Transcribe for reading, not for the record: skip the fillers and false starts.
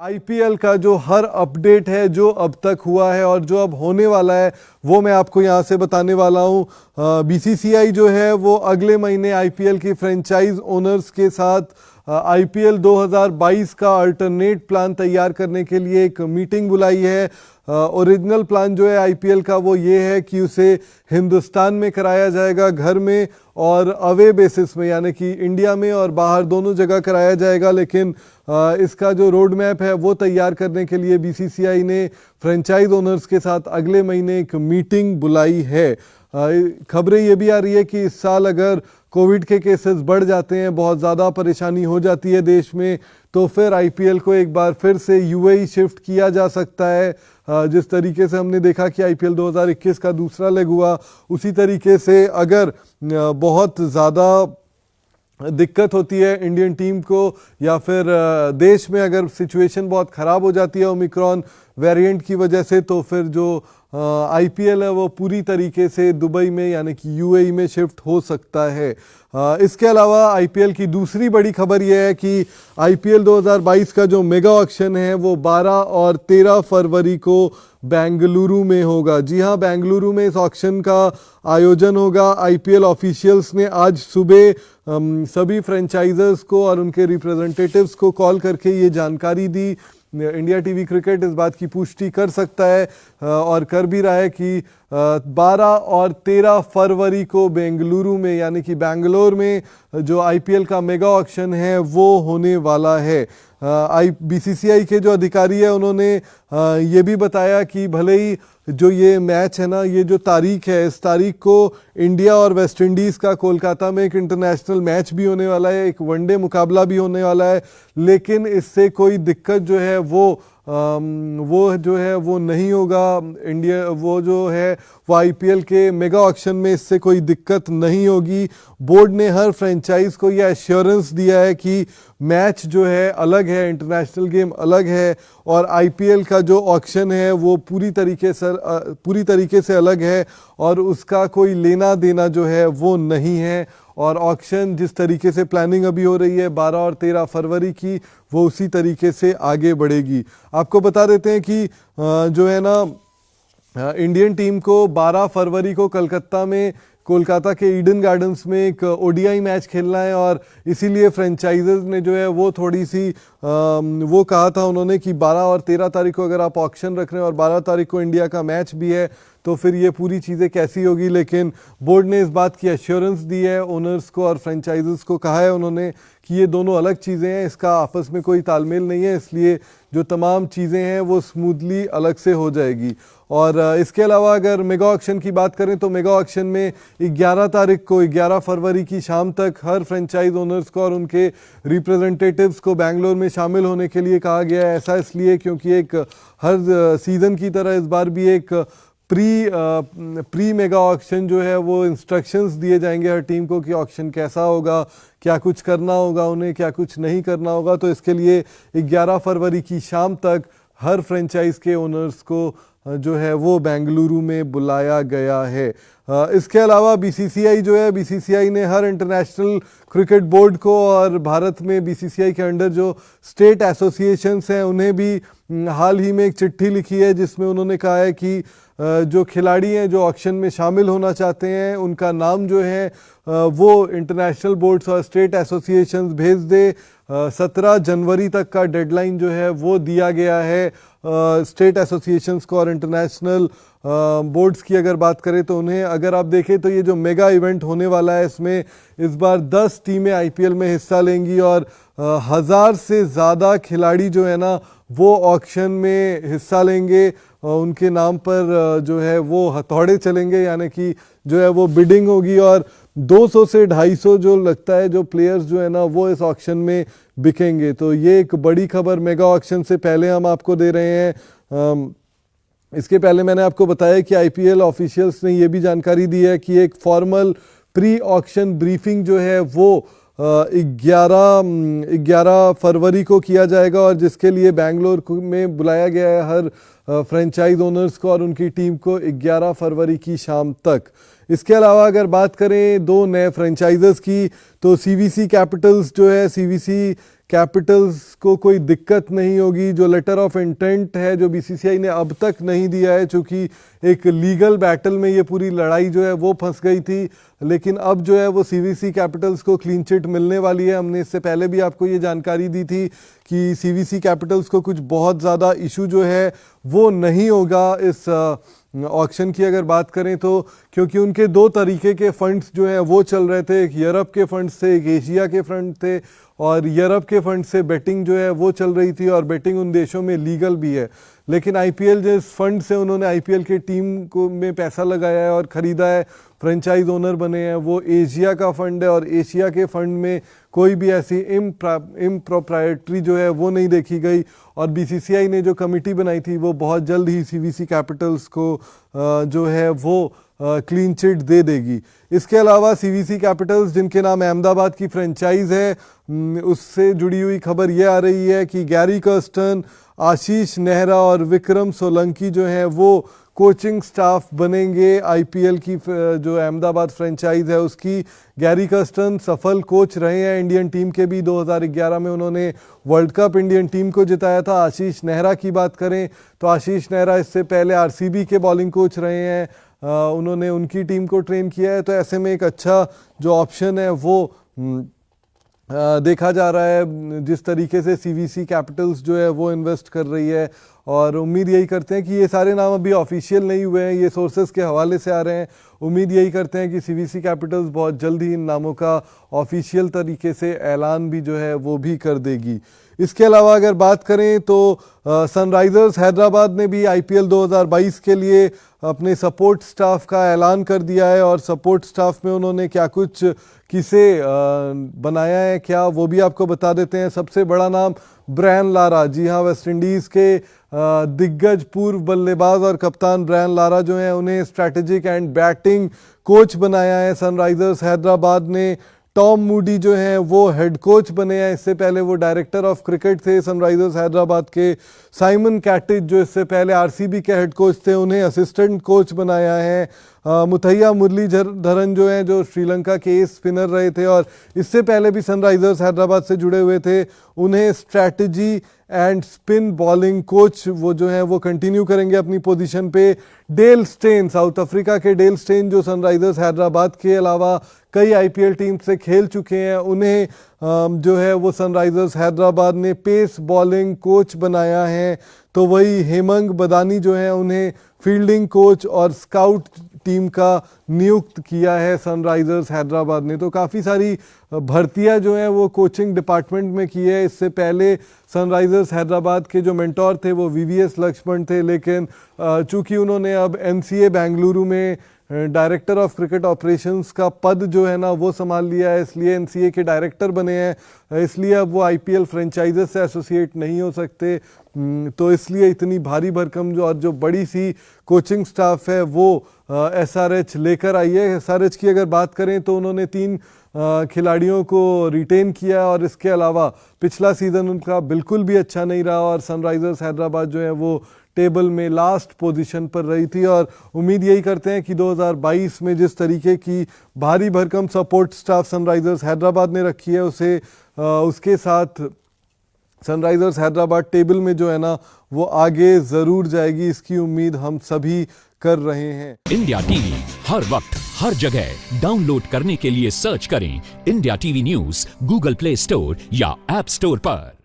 IPL का जो हर update है, जो अब तक हुआ है और जो अब होने वाला है, वो मैं आपको यहाँ से बताने वाला हूँ। बीसीसीआई जो है वो अगले महीने आईपीएल की फ्रेंचाइज ओनर्स के साथ आईपीएल 2022 का अल्टरनेट प्लान तैयार करने के लिए एक मीटिंग बुलाई है। ओरिजिनल प्लान जो है आईपीएल का वो ये है कि उसे हिंदुस्तान में कराया जाएगा, घर में और अवे बेसिस में, यानी कि इंडिया में और बाहर दोनों जगह कराया जाएगा। लेकिन इसका जो रोड मैप है वो तैयार करने के लिए बीसीसीआई ने फ्रेंचाइज ओनर्स के साथ अगले महीने एक मीटिंग बुलाई है। खबरें ये भी आ रही है कि इस साल अगर कोविड के केसेस बढ़ जाते हैं, बहुत ज़्यादा परेशानी हो जाती है देश में, तो फिर आईपीएल को एक बार फिर से यूएई शिफ्ट किया जा सकता है। जिस तरीके से हमने देखा कि आईपीएल 2021 का दूसरा लेग हुआ, उसी तरीके से अगर बहुत ज़्यादा दिक्कत होती है इंडियन टीम को या फिर देश में अगर सिचुएशन बहुत ख़राब हो जाती है ओमिक्रॉन वेरिएंट की वजह से, तो फिर जो आईपीएल है वो पूरी तरीके से दुबई में यानी कि यूएई में शिफ्ट हो सकता है। इसके अलावा आईपीएल की दूसरी बड़ी खबर यह है कि आईपीएल 2022 का जो मेगा ऑक्शन है वो 12 और 13 फरवरी को बेंगलुरु में होगा। जी हाँ, बेंगलुरु में इस ऑक्शन का आयोजन होगा। आईपीएल ऑफिशियल्स ने आज सुबह सभी फ्रेंचाइजर्स को और उनके रिप्रेजेंटेटिव्स को कॉल करके ये जानकारी दी। इंडिया टीवी क्रिकेट इस बात की पुष्टि कर सकता है और कर भी रहा है कि 12 और 13 फरवरी को बेंगलुरु में यानी कि बेंगलोर में जो आईपीएल का मेगा ऑक्शन है वो होने वाला है। बीसीसीआई के जो अधिकारी है उन्होंने ये भी बताया कि भले ही जो ये मैच है ना, ये जो तारीख है, इस तारीख को इंडिया और वेस्ट इंडीज़ का कोलकाता में एक इंटरनेशनल मैच भी होने वाला है, एक वनडे मुकाबला भी होने वाला है, लेकिन इससे कोई दिक्कत जो है वो जो है वो नहीं होगा। इंडिया वो जो है वो आईपीएल के मेगा ऑक्शन में इससे कोई दिक्कत नहीं होगी। बोर्ड ने हर फ्रेंचाइज को यह एश्योरेंस दिया है कि मैच जो है अलग है, इंटरनेशनल गेम अलग है और आईपीएल का जो ऑक्शन है वो पूरी तरीके से अलग है और उसका कोई लेना देना जो है वो नहीं है। और ऑक्शन जिस तरीके से प्लानिंग अभी हो रही है 12 और 13 फरवरी की, वो उसी तरीके से आगे बढ़ेगी। आपको बता देते हैं कि जो है ना इंडियन टीम को 12 फरवरी को कोलकाता के ईडन गार्डन्स में एक ओडीआई मैच खेलना है और इसीलिए फ्रेंचाइजर्स ने जो है वो थोड़ी सी वो कहा था उन्होंने कि 12 और 13 तारीख को अगर आप ऑक्शन रख रहे हैं और 12 तारीख को इंडिया का मैच भी है तो फिर ये पूरी चीज़ें कैसी होगी। लेकिन बोर्ड ने इस बात की एश्योरेंस दी है ओनर्स को और फ्रेंचाइजर्स को, कहा है उन्होंने कि ये दोनों अलग चीज़ें हैं, इसका आपस में कोई तालमेल नहीं है, इसलिए जो तमाम चीज़ें हैं वो स्मूथली अलग से हो जाएगी। और इसके अलावा अगर मेगा ऑक्शन की बात करें तो मेगा ऑक्शन में 11 तारीख को 11 फरवरी की शाम तक हर फ्रेंचाइज ओनर्स को और उनके रिप्रेजेंटेटिव्स को बेंगलोर में शामिल होने के लिए कहा गया है। ऐसा इसलिए क्योंकि एक हर सीज़न की तरह इस बार भी एक प्री मेगा ऑक्शन जो है वो इंस्ट्रक्शंस दिए जाएंगे हर टीम को कि ऑक्शन कैसा होगा, क्या कुछ करना होगा उन्हें, क्या कुछ नहीं करना होगा। तो इसके लिए 11 फरवरी की शाम तक हर फ्रेंचाइज के ओनर्स को जो है वो बेंगलुरु में बुलाया गया है। इसके अलावा बीसीसीआई जो है, बीसीसीआई ने हर इंटरनेशनल क्रिकेट बोर्ड को और भारत में बीसीसीआई के अंडर जो स्टेट एसोसिएशंस हैं उन्हें भी हाल ही में एक चिट्ठी लिखी है जिसमें उन्होंने कहा है कि जो खिलाड़ी हैं जो ऑक्शन में शामिल होना चाहते हैं उनका नाम जो है वो इंटरनेशनल बोर्ड्स और स्टेट एसोसिएशंस भेज दे। 17 जनवरी तक का डेडलाइन जो है वो दिया गया है स्टेट एसोसिएशंस को और इंटरनेशनल बोर्ड्स की अगर बात करें तो उन्हें, अगर आप देखें तो ये जो मेगा इवेंट होने वाला है इसमें इस बार 10 टीमें आईपीएल में हिस्सा लेंगी और 1000 से ज़्यादा खिलाड़ी जो है ना वो ऑक्शन में हिस्सा लेंगे। उनके नाम पर जो है वो हथौड़े चलेंगे, यानी कि जो है वो बिडिंग होगी और 200 से 250 जो लगता है जो प्लेयर्स जो है ना वो इस ऑक्शन में बिकेंगे। तो ये एक बड़ी खबर मेगा ऑक्शन से पहले हम आपको दे रहे हैं। इसके पहले मैंने आपको बताया कि आईपीएल ऑफिशियल्स ने ये भी जानकारी दी है कि एक फॉर्मल प्री ऑक्शन ब्रीफिंग जो है वो 11 फरवरी को किया जाएगा और जिसके लिए बेंगलोर में बुलाया गया है हर फ्रेंचाइज ओनर्स को और उनकी टीम को 11 फरवरी की शाम तक। इसके अलावा अगर बात करें दो नए फ्रेंचाइजर्स की तो सीवीसी कैपिटल्स जो है, सीवीसी कैपिटल्स को कोई दिक्कत नहीं होगी। जो लेटर ऑफ इंटेंट है जो बीसीसीआई ने अब तक नहीं दिया है, चूँकि एक लीगल बैटल में ये पूरी लड़ाई जो है वो फंस गई थी, लेकिन अब जो है वो सीवीसी कैपिटल्स को क्लीन चिट मिलने वाली है। हमने इससे पहले भी आपको ये जानकारी दी थी कि सीवीसी कैपिटल्स को कुछ बहुत ज़्यादा इशू जो है वो नहीं होगा इस ऑक्शन की अगर बात करें तो, क्योंकि उनके दो तरीके के फंड्स जो हैं वो चल रहे थे। एक यूरोप के फंड्स थे, एक एशिया के फंड थे, और यूरोप के फंड से बेटिंग जो है वो चल रही थी, और बेटिंग उन देशों में लीगल भी है। लेकिन आईपीएल जिस फंड से उन्होंने आईपीएल की टीम को में पैसा लगाया है और ख़रीदा है, फ्रेंचाइज ओनर बने हैं, वो एशिया का फंड है, और एशिया के फंड में कोई भी ऐसी इम्प्रोप्राइटरी जो है वो नहीं देखी गई। और बीसीसीआई ने जो कमेटी बनाई थी वो बहुत जल्द ही सीवीसी कैपिटल्स को जो है वो क्लीन चिट दे देगी। इसके अलावा सीवीसी कैपिटल्स जिनके नाम अहमदाबाद की फ्रेंचाइज है, उससे जुड़ी हुई खबर ये आ रही है कि गैरी कर्स्टन, आशीष नेहरा और विक्रम सोलंकी जो हैं वो कोचिंग स्टाफ बनेंगे आईपीएल की जो अहमदाबाद फ्रेंचाइज है उसकी। गैरी कर्स्टन सफल कोच रहे हैं इंडियन टीम के भी, 2011 में उन्होंने वर्ल्ड कप इंडियन टीम को जिताया था। आशीष नेहरा की बात करें तो आशीष नेहरा इससे पहले आरसीबी के बॉलिंग कोच रहे हैं, उन्होंने उनकी टीम को ट्रेन किया है। तो ऐसे में एक अच्छा जो ऑप्शन है वो देखा जा रहा है जिस तरीके से सीवीसी कैपिटल्स जो है वो इन्वेस्ट कर रही है। और उम्मीद यही करते हैं कि ये सारे नाम अभी ऑफिशियल नहीं हुए हैं, ये सोर्सेज के हवाले से आ रहे हैं। उम्मीद यही करते हैं कि सीवीसी कैपिटल्स बहुत जल्द ही इन नामों का ऑफिशियल तरीके से ऐलान भी जो है वो भी कर देगी। इसके अलावा अगर बात करें तो सनराइजर्स हैदराबाद ने भी आईपीएल 2022 के लिए अपने सपोर्ट स्टाफ का ऐलान कर दिया है, और सपोर्ट स्टाफ में उन्होंने क्या कुछ किसे बनाया है क्या वो भी आपको बता देते हैं। सबसे बड़ा नाम ब्रायन लारा, जी हाँ, वेस्ट इंडीज़ के दिग्गज पूर्व बल्लेबाज और कप्तान ब्रायन लारा जो हैं उन्हें स्ट्रैटेजिक एंड बैटिंग कोच बनाया है सनराइजर्स हैदराबाद ने। टॉम मूडी जो हैं वो हेड कोच बने हैं, इससे पहले वो डायरेक्टर ऑफ क्रिकेट थे सनराइजर्स हैदराबाद के। साइमन कैटिज जो इससे पहले आरसीबी के हेड कोच थे, उन्हें असिस्टेंट कोच बनाया है। मुथैया मुरलीधरन जो हैं जो श्रीलंका के एस स्पिनर रहे थे और इससे पहले भी सनराइजर्स हैदराबाद से जुड़े हुए थे, उन्हें strategy and spin bowling coach वो जो हैं वो कंटिन्यू करेंगे अपनी पोजीशन पे। डेल स्टेन, साउथ अफ्रीका के डेल स्टेन जो सनराइजर्स हैदराबाद के अलावा कई आईपीएल टीम से खेल चुके हैं, उन्हें जो है वो सनराइजर्स हैदराबाद ने पेस बॉलिंग कोच बनाया है। तो वही हेमंग बदानी जो है उन्हें फील्डिंग कोच और स्काउट टीम का नियुक्त किया है सनराइजर्स हैदराबाद ने। तो काफ़ी सारी भर्तियां जो हैं वो कोचिंग डिपार्टमेंट में की है। इससे पहले सनराइजर्स हैदराबाद के जो मेंटोर थे वो वीवीएस लक्ष्मण थे, लेकिन चूंकि उन्होंने अब एनसीए बेंगलुरु में डायरेक्टर ऑफ क्रिकेट ऑपरेशंस का पद जो है ना वो संभाल लिया है, इसलिए एनसीए के डायरेक्टर बने हैं, इसलिए अब वो आईपीएल फ्रेंचाइजेस से एसोसिएट नहीं हो सकते। तो इसलिए इतनी भारी भरकम जो बड़ी सी कोचिंग स्टाफ है वो एसआरएच लेकर आई है। एसआरएच की अगर बात करें तो उन्होंने 3 खिलाड़ियों को रिटेन किया, और इसके अलावा पिछला सीज़न उनका बिल्कुल भी अच्छा नहीं रहा और सनराइजर्स हैदराबाद जो है वो टेबल में लास्ट पोजीशन पर रही थी। और उम्मीद यही करते हैं कि 2022 में जिस तरीके की भारी भरकम सपोर्ट स्टाफ सनराइजर्स हैदराबाद ने रखी है उसे उसके साथ सनराइजर्स हैदराबाद टेबल में जो है ना वो आगे ज़रूर जाएगी, इसकी उम्मीद हम सभी कर रहे हैं। इंडिया टीवी हर वक्त हर जगह डाउनलोड करने के लिए सर्च करें India TV news Google play store या ऐप स्टोर पर।